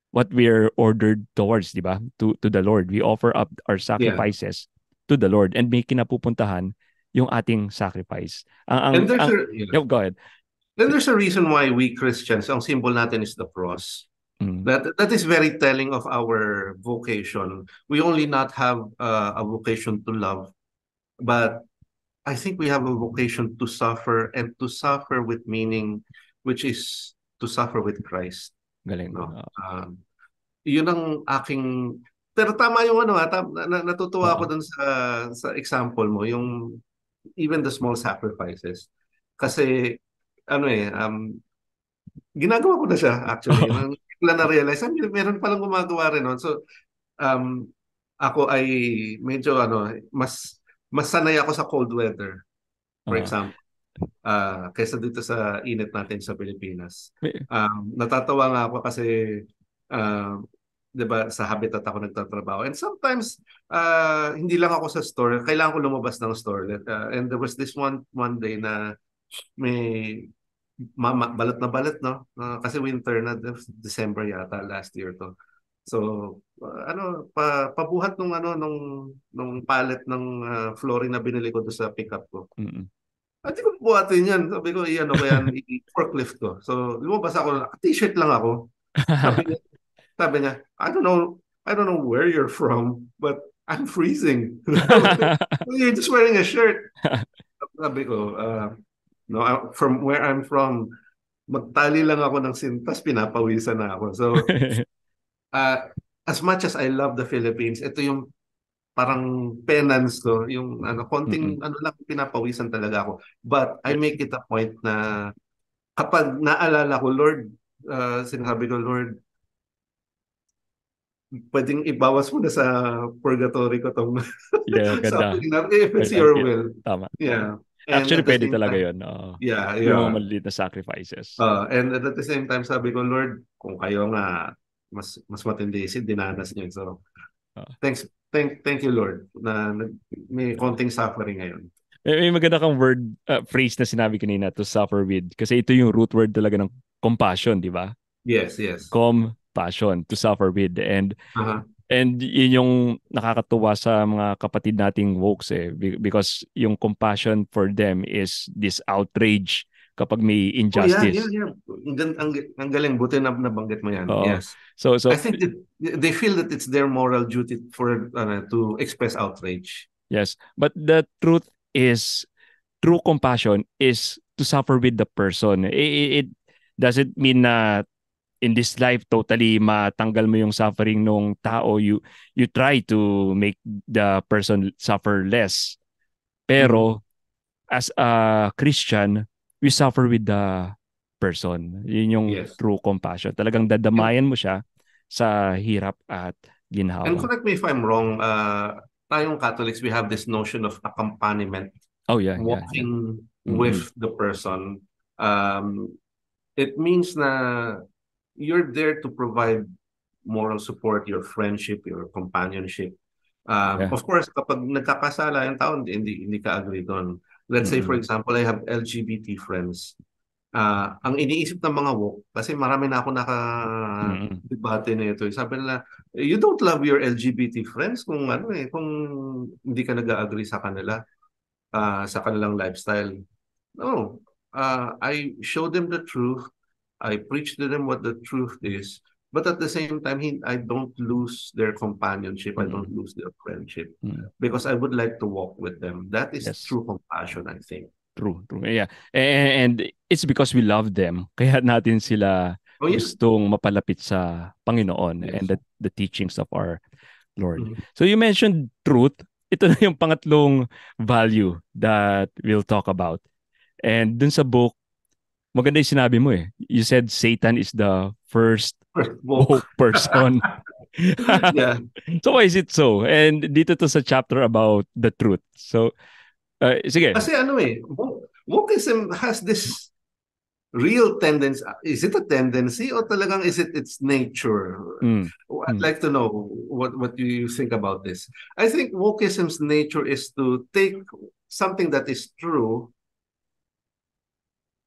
what we're ordered towards, di ba? To the Lord. We offer up our Yeah. sacrifices to the Lord and may kinapupuntahan yung ating sacrifice. And yeah. Yo, go ahead. Then there's a reason why we Christians, ang symbol natin is the cross. Mm, That is very telling of our vocation. We only not have a vocation to love, but I think we have a vocation to suffer and to suffer with meaning, which is to suffer with Christ. galing. No, yun ang aking. Pero tama yung natutuwa ako Oo. dun sa example mo, yung even the small sacrifices. Kasi ginagawa ko na siya actually. Oo. Nang bigla na-realize, meron palang gumagawa rin nun. So, um, ako ay medyo mas sanay ako sa cold weather, for Oo. example, kaysa dito sa init natin sa Pilipinas. May- Natatawa nga ako kasi, uh, 'di ba, sa Habitat ako nagtatrabaho. And sometimes, hindi lang ako sa store, kailangan ko lumabas ng store. And there was this one day na may balot na balot, no? Kasi winter na, December yata last year to. So, pabuhat nung pallet ng flooring na binili ko doon sa pickup ko. Mm-mm. At di ko buhatin yan. Sabi ko, iyan ko yan, i-forklift ko. So, lumabas ako, t-shirt lang ako. Sabi niya, I don't know where you're from, but I'm freezing. You're just wearing a shirt. Sabi ko, no, from where I'm from, magtali lang ako ng sintas, pinapawisan na ako. So, as much as I love the Philippines, ito yung parang penance ko, yung konting Mm-mm. lang, pinapawisan talaga ako. But I make it a point na kapag naalala ko, Lord, sinasabi ko, Lord, pwedeng ibawas mo na sa purgatory ko tong Yeah, ganda. suffering na, if it's I like your it. will. Tama, tama. Yeah. And Actually, at the pwede same talaga time, yun. Oo. yeah, Yung mga yeah. maliliit na sacrifices. And at the same time, sabi ko, Lord, kung kayo nga, mas matindi, dinanas niyo. So, Oo. thank you, Lord, na may konting suffering ngayon. May maganda kang phrase na sinabi kanina, to suffer with. Kasi ito yung root word talaga ng compassion, di ba? Yes, yes. Compassion, to suffer with. Uh-huh. And yun yung nakakatuwa sa mga kapatid nating wokes eh. Because yung compassion for them is this outrage kapag may Oh, yeah, yeah, injustice. yeah. Ang galing, buti na nabanggit mo yan. Oo. Yes. I So, think that they feel that it's their moral duty for to express outrage. yes. But the truth is, true compassion is to suffer with the person. It doesn't mean na in this life totally matanggal mo yung suffering nung tao. You try to make the person suffer less. Mhm. Pero as a Christian, we suffer with the person. Yun yung Yes. true compassion. Talagang And, dadamayan mo siya sa hirap at and ginhawa. correct me if I'm wrong, tayong Catholics, we have this notion of accompaniment, Oh yeah, yeah, yeah. walking Mm-mm. with the person. Um, it means na you're there to provide moral support, your friendship, your companionship. Yeah. Of course, kapag nagkakasala yung tao, hindi ka agree doon. Let's say, for Mm-mm. example, I have LGBT friends. Ang iniisip ng mga woke, kasi marami na ako Mm-mm. naka-debate na ito. Sabi nila, you don't love your LGBT friends kung kung hindi ka nag-agree sa kanila, sa kanilang lifestyle. No. I show them the truth. I preach to them what the truth is. But at the same time, I don't lose their companionship. I don't Mm-mm. lose their friendship Mm. because I would like to walk with them. That is Yes. true compassion, I think. True, true. Yeah. And it's because we love them. Kaya natin sila Oh, yeah. gustong mapalapit sa Panginoon and Yes. the teachings of our Lord. Mhm. So you mentioned truth. Ito na yung pangatlong value that we'll talk about. And dun sa book, maganda yung sinabi mo eh. You said Satan is the first Woke. woke person. Yeah. So why is it so? And dito to sa chapter about the truth. So, sige. Kasi wokeism has this real tendency. Is it a tendency or talagang is it its nature? Mm, I'd like to know what do you think about this. I think wokeism's nature is to take something that is true.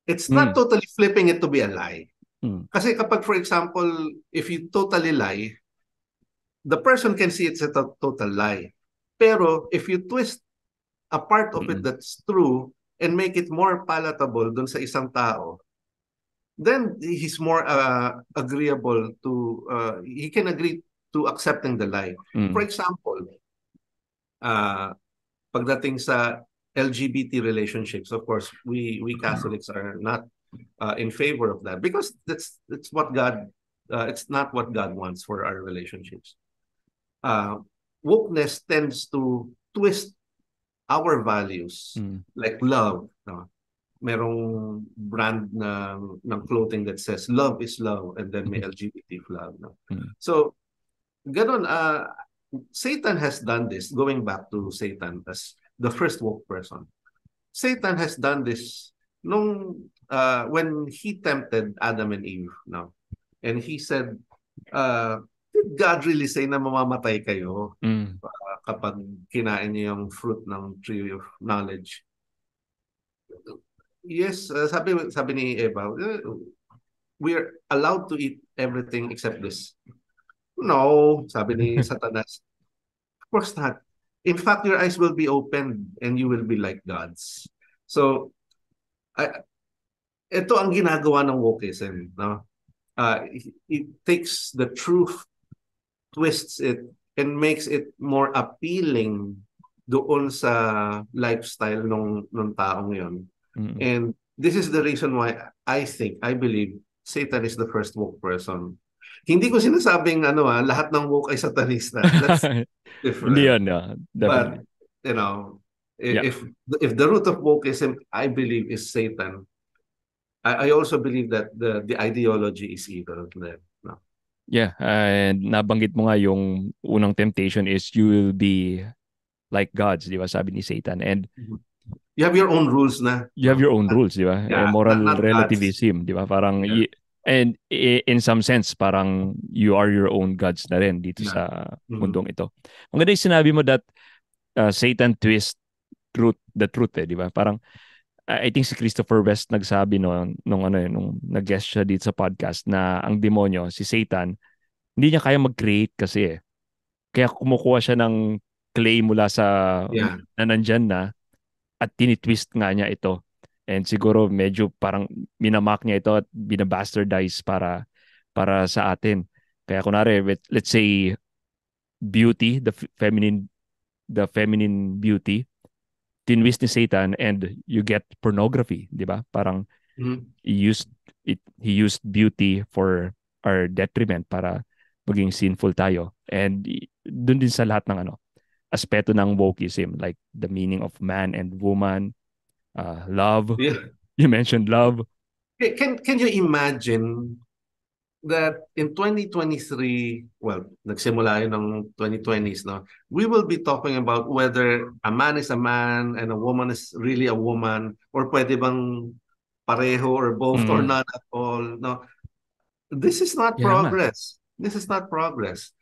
It's not mm, totally flipping it to be a lie. mm, Kasi kapag, for example, if you totally lie, the person can see it's a total lie. Pero if you twist a part of it mm, that's true and make it more palatable dun sa isang tao, then he's more agreeable to, he can agree to accepting the lie. For mm, example, uh, pagdating sa LGBT relationships, of course, we Catholics are not in favor of that because it's what God, it's not what God wants for our relationships. Wokeness tends to twist our values, mm, like love. No? Merong brand ng clothing that says love is love and then may mm, LGBT flag. No? mm, So, ganon, Satan has done this, going back to Satan as the first woke person. Satan has done this when he tempted Adam and Eve. No? And he said, did God really say na mamamatay kayo mm, kapag kinain niyo yung fruit ng tree of knowledge? Yes, sabi ni Eva, we're allowed to eat everything except this. No, sabi ni Satanas, of course not. In fact, your eyes will be opened and you will be like gods. So, ito ang ginagawa ng wokeism. No? It takes the truth, twists it, and makes it more appealing doon sa lifestyle nung taong yon. mm. And this is the reason why I believe Satan is the first woke person. Hindi ko sinasabing lahat ng woke ay satanista. That's Hindi different. yan, But definitely. you know, Yeah. if the root of wokeism, I believe, is Satan, I also believe that the ideology is evil. No? Yeah, and nabanggit mo nga yung unang temptation is you will be like gods, di ba? Sabi ni Satan. And You have your own rules na. you have your own rules, di ba? Yeah, Moral not God's. relativism, di ba? Parang, Yeah. and in some sense, parang you are your own gods na rin dito Yeah. sa mundong ito. Ang ganda yung sinabi mo that Satan twist the truth, di ba? Parang, I think si Christopher West nagsabi nung nag-guest siya dito sa podcast na ang demonyo, si Satan, hindi niya kaya mag-create kasi eh. Kaya kumukuha siya ng clay mula sa Yeah. na nandyan na at tinitwist nga niya ito. And siguro medyo parang minamak niya ito at binabastardize para sa atin. Kaya kunwari, let's say beauty, the feminine beauty, tinwist ni Satan and you get pornography, di ba? Parang he used beauty for our detriment para maging sinful tayo. And dun din sa lahat ng aspeto ng wokeism, like the meaning of man and woman, love. Yeah. You mentioned love. Can you imagine that in 2023, well, nagsimula yun ng 2020s, no? We will be talking about whether a man is a man and a woman is really a woman, or pwede bang pareho or both or none at all. No, this is not progress. This is not progress.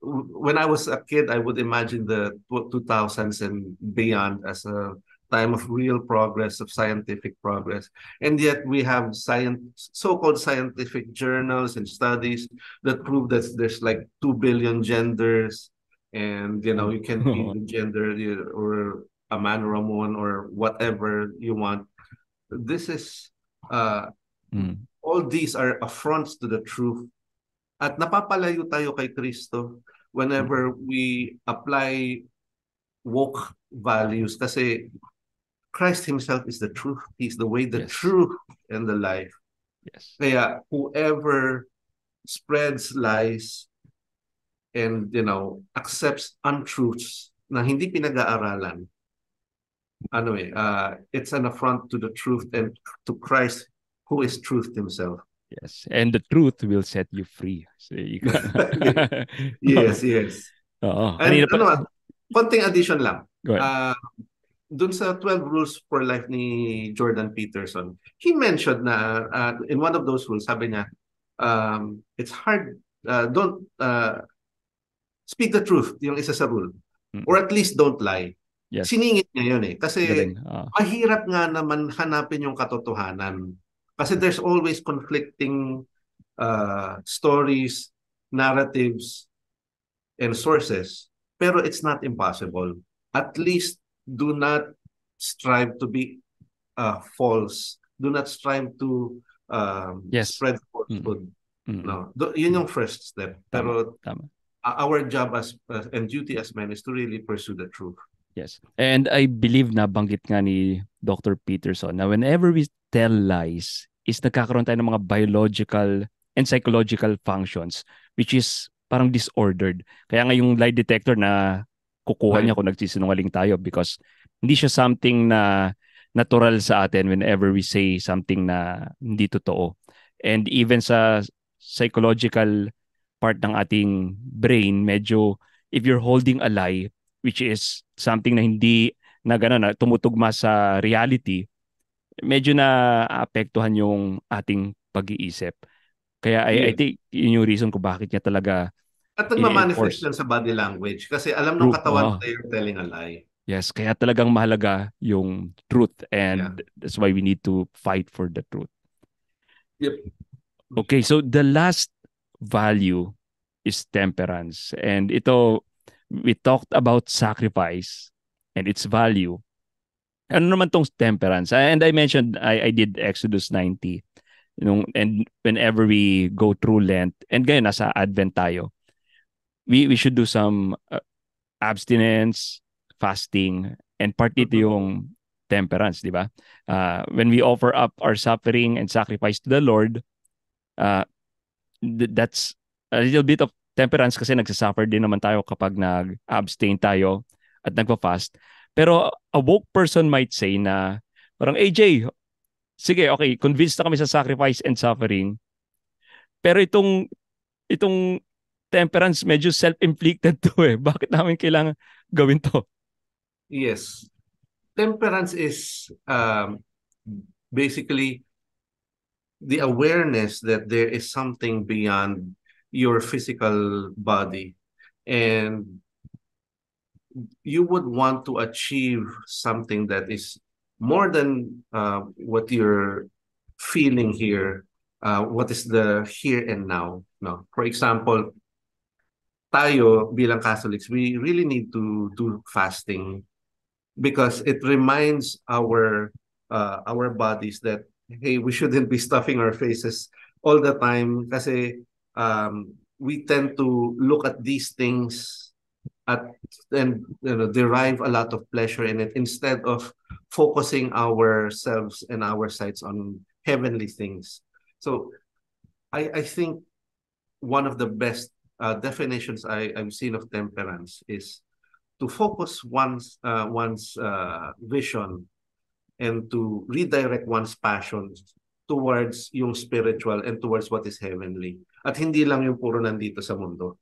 When I was a kid, I would imagine the 2000s and beyond as a time of real progress, of scientific progress. And yet we have so-called scientific journals and studies that prove that there's like 2 billion genders, and you can be the gender or a man or a woman or whatever you want. This is all these are affronts to the truth. At napapalayo tayo kay Kristo whenever we apply woke values, kasi Christ himself is the truth. He's the way, the truth, and the life. Yes. Kaya whoever spreads lies and accepts untruths na hindi pinag-aaralan, it's an affront to the truth and to Christ, who is truth himself. Yes, and the truth will set you free. So you yes. And konting addition lang. Go ahead. Dun sa 12 rules for life ni Jordan Peterson, he mentioned na in one of those rules, sabi niya, it's hard, don't speak the truth, yung isa sa rule. Or at least don't lie. Yes. Siningit niya yun eh. Kasi mahirap nga naman hanapin yung katotohanan. Kasi there's always conflicting stories, narratives, and sources. Pero it's not impossible. At least do not strive to be false. Do not strive to spread falsehood. No, yun yung first step. Pero our job and duty as men is to really pursue the truth. Yes. And I believe na banggit nga ni Dr. Peterson na whenever we tell lies, is nagkakaroon tayo ng mga biological and psychological functions which is parang disordered. Kaya nga yung lie detector na kukuha niya kung nagsisinungaling tayo because hindi siya something na natural sa atin whenever we say something na hindi totoo. And even sa psychological part ng ating brain, medyo if you're holding a lie, which is something na hindi na gano'n, na tumutugma sa reality, medyo na apektuhan yung ating pag-iisip. Kaya I think yun yung reason kung bakit niya talaga at nagmamanifest yan sa body language kasi alam ng katawan na you're telling a lie. Yes, kaya talagang mahalaga yung truth and that's why we need to fight for the truth. Yep. Okay, so the last value is temperance. And ito, we talked about sacrifice and its value. Ano naman tong temperance? And I mentioned, I did Exodus 90. And whenever we go through Lent, and ngayon nasa Advent tayo, we should do some abstinence, fasting, and part dito yung temperance, di ba? When we offer up our suffering and sacrifice to the Lord, that's a little bit of temperance kasi nagsasuffer din naman tayo kapag nag-abstain tayo at nagpa-fast. Pero a woke person might say na parang, AJ, sige, okay, convinced na kami sa sacrifice and suffering. Pero itong temperance medyo self-inflicted to eh. Bakit namin kailangan gawin to? Yes. Temperance is basically the awareness that there is something beyond your physical body, and you would want to achieve something that is more than what you're feeling here, what is the here and now. No, for example, tayo bilang Catholics, we really need to do fasting because it reminds our bodies that hey, we shouldn't be stuffing our faces all the time kasi we tend to look at these things and derive a lot of pleasure in it instead of focusing ourselves and our sights on heavenly things. So I think one of the best definitions I've seen of temperance is to focus one's vision and to redirect one's passions towards yung spiritual and towards what is heavenly. At hindi lang yung puro nandito sa mundo.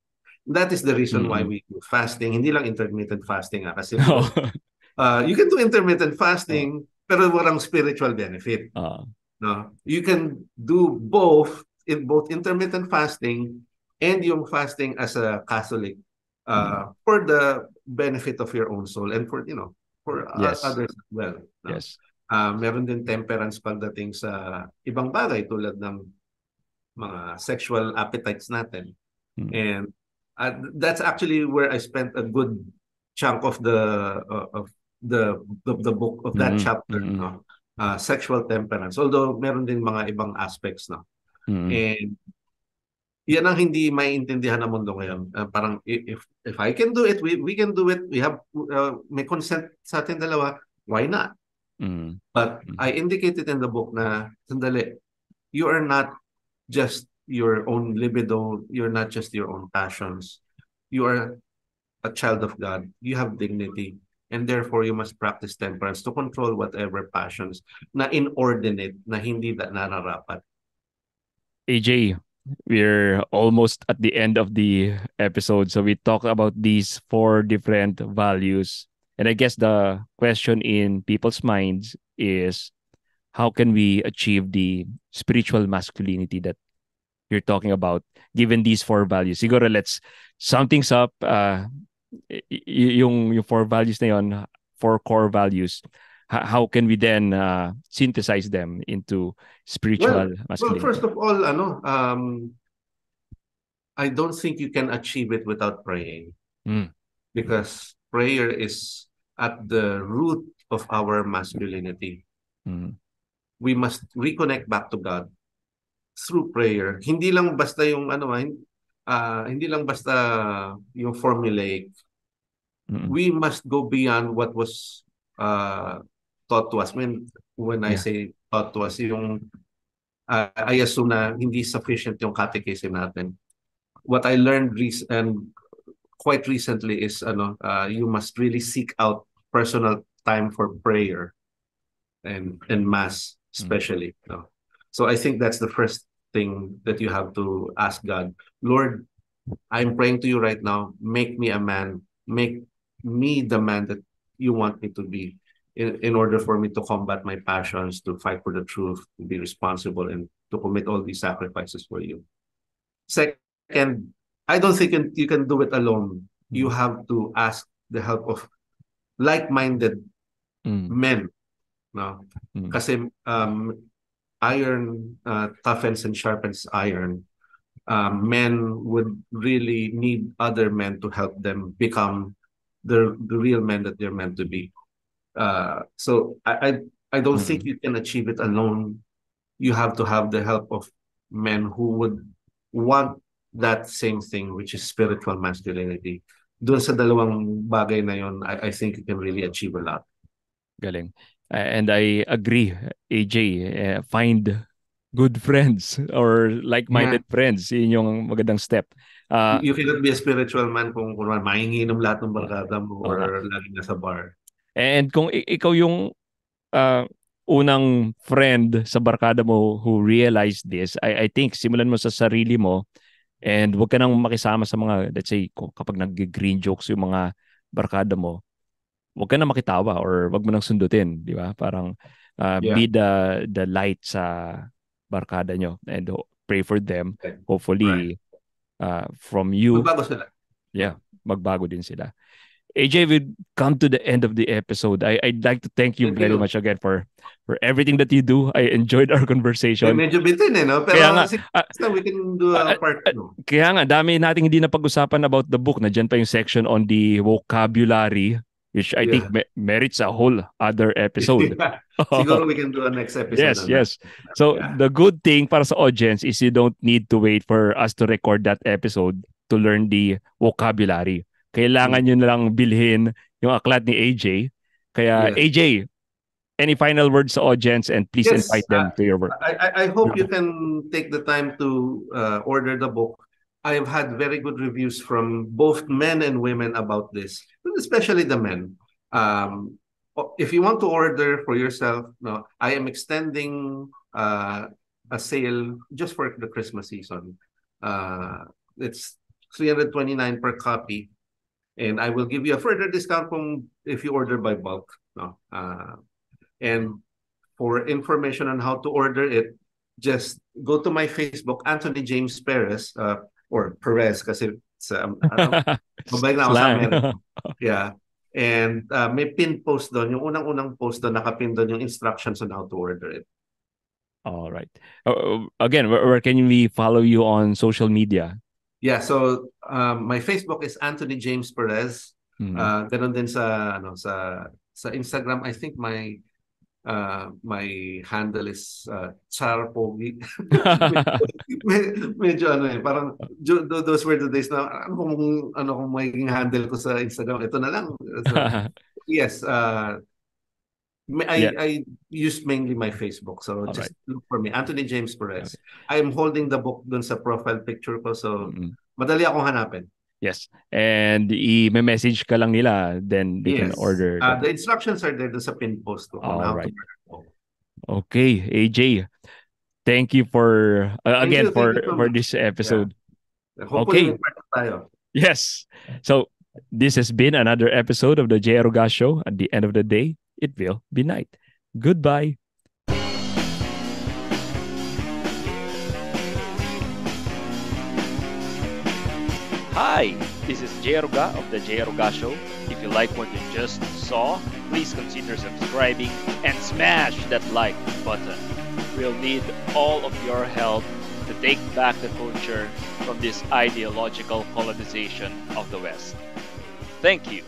That is the reason why we do fasting. Hindi lang intermittent fasting kasi you can do intermittent fasting pero walang spiritual benefit. Uh, No? You can do both in both intermittent fasting and yung fasting as a Catholic mm, for the benefit of your own soul and for for yes. others as well. No? Yes. Meron din temperance pagdating sa ibang bagay tulad ng mga sexual appetites natin. Mm, And that's actually where I spent a good chunk of the book of that mm, chapter, mm, no? Sexual temperance. Although meron din mga ibang aspects, no? mm, And yan ang hindi maiintindihan ng mundo ngayon. Parang if I can do it, we can do it. We have may consent sa atin dalawa. Why not? mm, But mm. I indicated in the book na sandali, you are not just your own libido, you're not just your own passions. You are a child of God. You have dignity. And therefore, you must practice temperance to control whatever passions na inordinate, na hindi nararapat. AJ, we're almost at the end of the episode. So we talked about these four different values. And I guess the question in people's minds is how can we achieve the spiritual masculinity that you're talking about given these four values? Siguro let's sum things up. Yung four values na yon, four core values, how can we then synthesize them into spiritual Well, first masculinity? of all, I don't think you can achieve it without praying Mm, because prayer is at the root of our masculinity. mm, We must reconnect back to God through prayer. Hindi lang basta yung hindi lang basta yung formulaic. mm. We must go beyond what was taught to us. When I Yeah. say taught to us, yung I assume na hindi sufficient yung catechism natin. What I learned and quite recently is you must really seek out personal time for prayer and mass Mm, especially. No? So I think that's the first thing that you have to ask God. Lord, I'm praying to you right now. Make me a man. Make me the man that you want me to be in order for me to combat my passions, to fight for the truth, to be responsible, and to commit all these sacrifices for you. Second, I don't think you can do it alone. You mm, have to ask the help of like-minded mm, men. No? mm. Kasi iron toughens and sharpens iron. Men would really need other men to help them become the real men that they're meant to be. So I don't think Mm. you can achieve it alone. You have to have the help of men who would want that same thing, which is spiritual masculinity. Doon sa dalawang bagay na yon, I think you can really achieve a lot. Galing. And I agree, AJ. Find good friends or Yeah. like-minded friends. Yun yung magandang step. You cannot be a spiritual man kung manginginom lahat ng Uh, barkada mo oo nga. or lagi nasa bar. And kung ikaw yung uh, unang friend sa barkada mo who realized this, I think simulan mo sa sarili mo and huwag ka nang makisama sa mga, let's say, kapag nag-green jokes yung mga barkada mo, huwag ka na makitawa or huwag mo nang sundutin, di ba? Parang Yeah. be the light sa barkada nyo and pray for them. Okay. Right. Hopefully, from you, Magbago sila. yeah, magbago din sila. AJ, we've come to the end of the episode. I'd like to thank you Thank very you. much again for everything that you do. I enjoyed our conversation. Medyo bitin no? Kaya nga, Pero sige, we can do a part 2. kaya nga, dami nating hindi na pag-usapan about the book. Nandiyan pa yung section on the vocabulary, which I think Yeah. merits a whole other episode. Siguro we can do a next episode Yes, on that. yes. So Yeah. the good thing para sa audience is you don't need to wait for us to record that episode to learn the vocabulary. Kailangan Mm. nyo na lang bilhin yung aklat ni AJ. Kaya Yes. AJ, any final words sa audience and please Yes. invite them to your work. I hope you can take the time to order the book. I've had very good reviews from both men and women about this, especially the men. If you want to order for yourself, no, I am extending a sale just for the Christmas season. It's 329 per copy, and I will give you a further discount if you order by bulk. No, And for information on how to order it, just go to my Facebook, Anthony James Perez, or Perez kasi sa, mabay na ako sa Slang. Amerika. Yeah. And may pin post doon, yung unang-unang post doon, nakapin doon yung instructions on how to order it. All right. Again, where can we follow you on social media? Yeah, so my Facebook is Anthony James Perez. Ganon din sa sa Instagram. I think my handle is Char Pogi. Medyo parang those were the days na ano kung magiging handle ko sa Instagram. Ito na lang. So, yes, I use mainly my Facebook. So just look for me, Anthony James Perez. I'm holding the book dun sa profile picture ko. So madali akong hanapin. Yes. And i-message ka lang nila, then they can order. The instructions are there sa pin post. All right. Okay, AJ. Thank you for again for this episode. Yeah. Hopefully, tayo. Yes. So this has been another episode of the J. Rogas Show. At the end of the day, it will be night. Goodbye. Hi, this is J. Roga of the J. Roga Show. If you like what you just saw, please consider subscribing and smash that like button. We'll need all of your help to take back the culture from this ideological colonization of the West. Thank you.